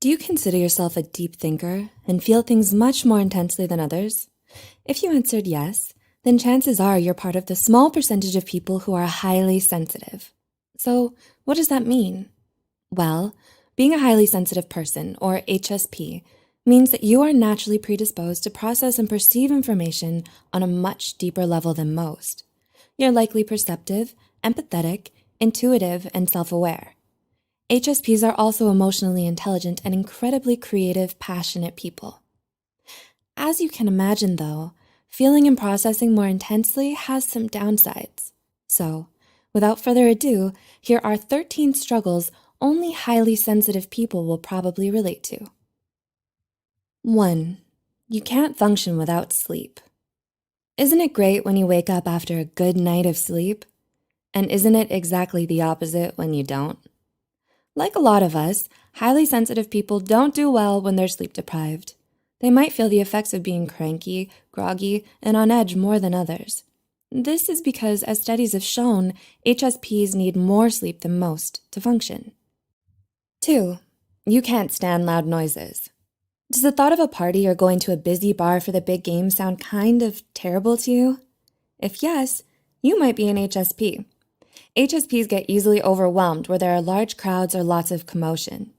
Do you consider yourself a deep thinker and feel things much more intensely than others? If you answered yes, then chances are you're part of the small percentage of people who are highly sensitive. So, what does that mean? Well, being a highly sensitive person, or HSP, means that you are naturally predisposed to process and perceive information on a much deeper level than most. You're likely perceptive, empathetic, intuitive, and self-aware. HSPs are also emotionally intelligent and incredibly creative, passionate people. As you can imagine though, feeling and processing more intensely has some downsides. So, without further ado, here are 13 struggles only highly sensitive people will probably relate to. 1. You can't function without sleep. Isn't it great when you wake up after a good night of sleep? And isn't it exactly the opposite when you don't? Like a lot of us, highly sensitive people don't do well when they're sleep deprived. They might feel the effects of being cranky, groggy, and on edge more than others. This is because, as studies have shown, HSPs need more sleep than most to function. 2. You can't stand loud noises. Does the thought of a party or going to a busy bar for the big game sound kind of terrible to you? If yes, you might be an HSP. HSPs get easily overwhelmed where there are large crowds or lots of commotion.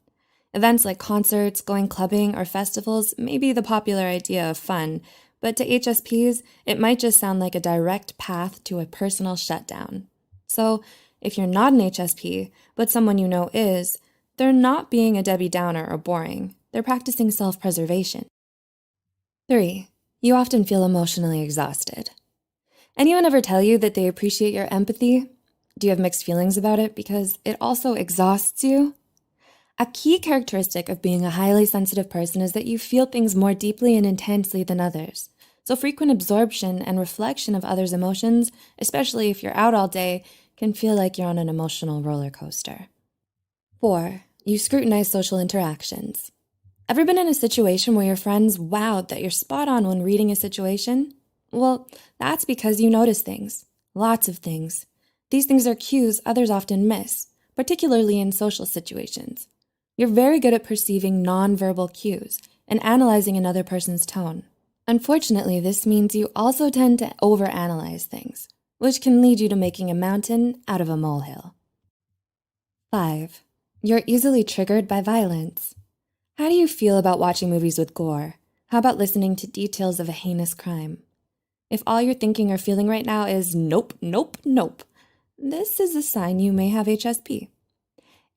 Events like concerts, going clubbing, or festivals may be the popular idea of fun, but to HSPs, it might just sound like a direct path to a personal shutdown. So, if you're not an HSP, but someone you know is, they're not being a Debbie Downer or boring. They're practicing self-preservation. 3. You often feel emotionally exhausted. Anyone ever tell you that they appreciate your empathy? Do you have mixed feelings about it because it also exhausts you? A key characteristic of being a highly sensitive person is that you feel things more deeply and intensely than others. So frequent absorption and reflection of others' emotions, especially if you're out all day, can feel like you're on an emotional roller coaster. 4. You scrutinize social interactions. Ever been in a situation where your friends wowed that you're spot on when reading a situation? Well, that's because you notice things. Lots of things. These things are cues others often miss, particularly in social situations. You're very good at perceiving nonverbal cues and analyzing another person's tone. Unfortunately, this means you also tend to overanalyze things, which can lead you to making a mountain out of a molehill. 5. You're easily triggered by violence. How do you feel about watching movies with gore? How about listening to details of a heinous crime? If all you're thinking or feeling right now is nope, nope, nope, this is a sign you may have HSP.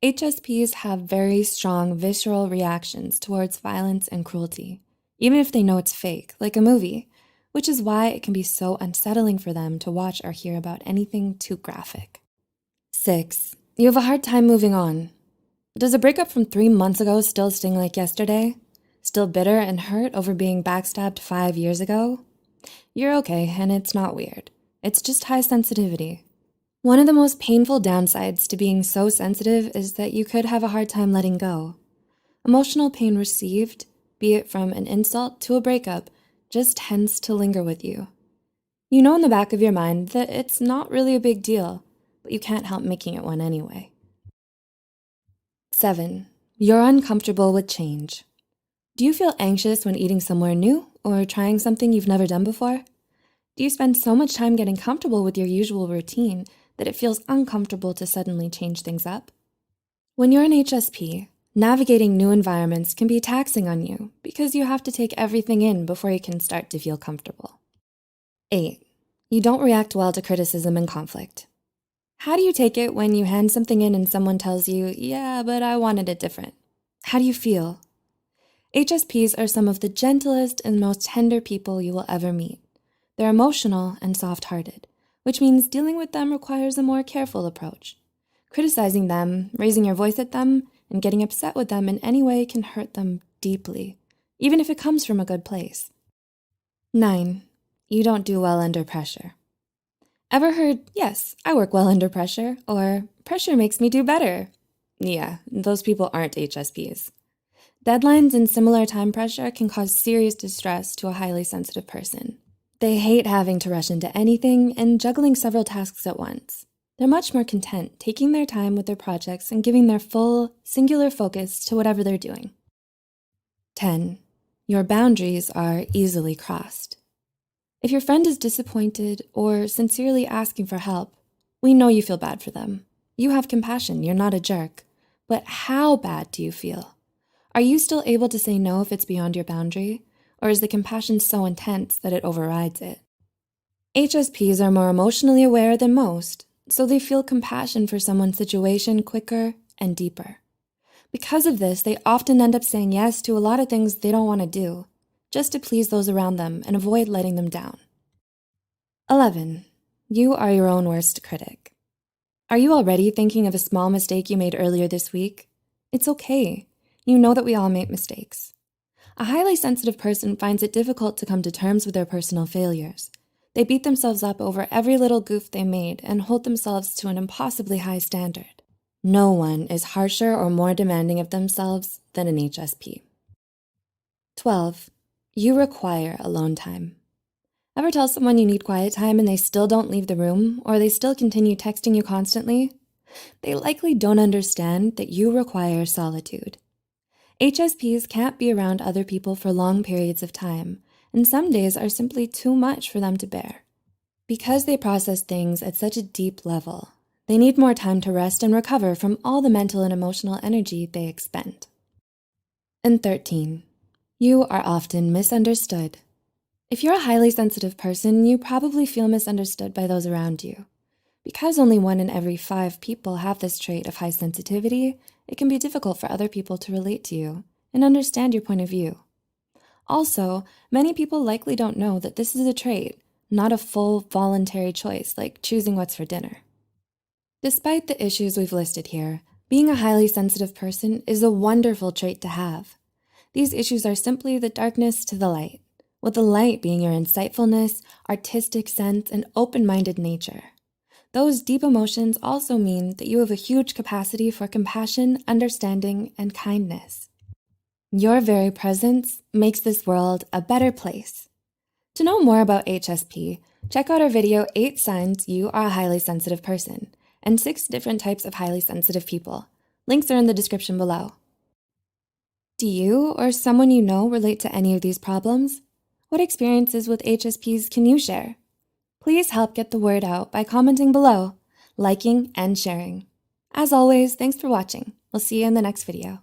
HSPs have very strong visceral reactions towards violence and cruelty, even if they know it's fake, like a movie, which is why it can be so unsettling for them to watch or hear about anything too graphic. 6. You have a hard time moving on. Does a breakup from 3 months ago still sting like yesterday? Still bitter and hurt over being backstabbed 5 years ago? You're okay, and it's not weird. It's just high sensitivity. One of the most painful downsides to being so sensitive is that you could have a hard time letting go. Emotional pain received, be it from an insult to a breakup, just tends to linger with you. You know in the back of your mind that it's not really a big deal, but you can't help making it one anyway. 7. You're uncomfortable with change. Do you feel anxious when eating somewhere new or trying something you've never done before? Do you spend so much time getting comfortable with your usual routine that it feels uncomfortable to suddenly change things up? When you're an HSP, navigating new environments can be taxing on you because you have to take everything in before you can start to feel comfortable. 8. You don't react well to criticism and conflict. How do you take it when you hand something in and someone tells you, yeah, but I wanted it different? How do you feel? HSPs are some of the gentlest and most tender people you will ever meet. They're emotional and soft-hearted, which means dealing with them requires a more careful approach. Criticizing them, raising your voice at them, and getting upset with them in any way can hurt them deeply, even if it comes from a good place. 9. You don't do well under pressure. Ever heard, yes, I work well under pressure, or pressure makes me do better? Yeah, those people aren't HSPs. Deadlines and similar time pressure can cause serious distress to a highly sensitive person. They hate having to rush into anything and juggling several tasks at once. They're much more content taking their time with their projects and giving their full, singular focus to whatever they're doing. 10. Your boundaries are easily crossed. If your friend is disappointed or sincerely asking for help, we know you feel bad for them. You have compassion, you're not a jerk. But how bad do you feel? Are you still able to say no if it's beyond your boundary? Or is the compassion so intense that it overrides it? HSPs are more emotionally aware than most, so they feel compassion for someone's situation quicker and deeper. Because of this, they often end up saying yes to a lot of things they don't want to do, just to please those around them and avoid letting them down. 11. You are your own worst critic. Are you already thinking of a small mistake you made earlier this week? It's okay. You know that we all make mistakes. A highly sensitive person finds it difficult to come to terms with their personal failures. They beat themselves up over every little goof they made and hold themselves to an impossibly high standard. No one is harsher or more demanding of themselves than an HSP. 12. You require alone time. Ever tell someone you need quiet time and they still don't leave the room, or they still continue texting you constantly? They likely don't understand that you require solitude. HSPs can't be around other people for long periods of time, and some days are simply too much for them to bear. Because they process things at such a deep level, they need more time to rest and recover from all the mental and emotional energy they expend. And 13, you are often misunderstood. If you're a highly sensitive person, you probably feel misunderstood by those around you. Because only 1 in every 5 people have this trait of high sensitivity, it can be difficult for other people to relate to you and understand your point of view. Also, many people likely don't know that this is a trait, not a full voluntary choice like choosing what's for dinner. Despite the issues we've listed here, being a highly sensitive person is a wonderful trait to have. These issues are simply the darkness to the light, with the light being your insightfulness, artistic sense, and open-minded nature. Those deep emotions also mean that you have a huge capacity for compassion, understanding, and kindness. Your very presence makes this world a better place. To know more about HSP, check out our video 8 Signs You Are a Highly Sensitive Person and 6 different types of highly sensitive people. Links are in the description below. Do you or someone you know relate to any of these problems? What experiences with HSPs can you share? Please help get the word out by commenting below, liking, and sharing. As always, thanks for watching. We'll see you in the next video.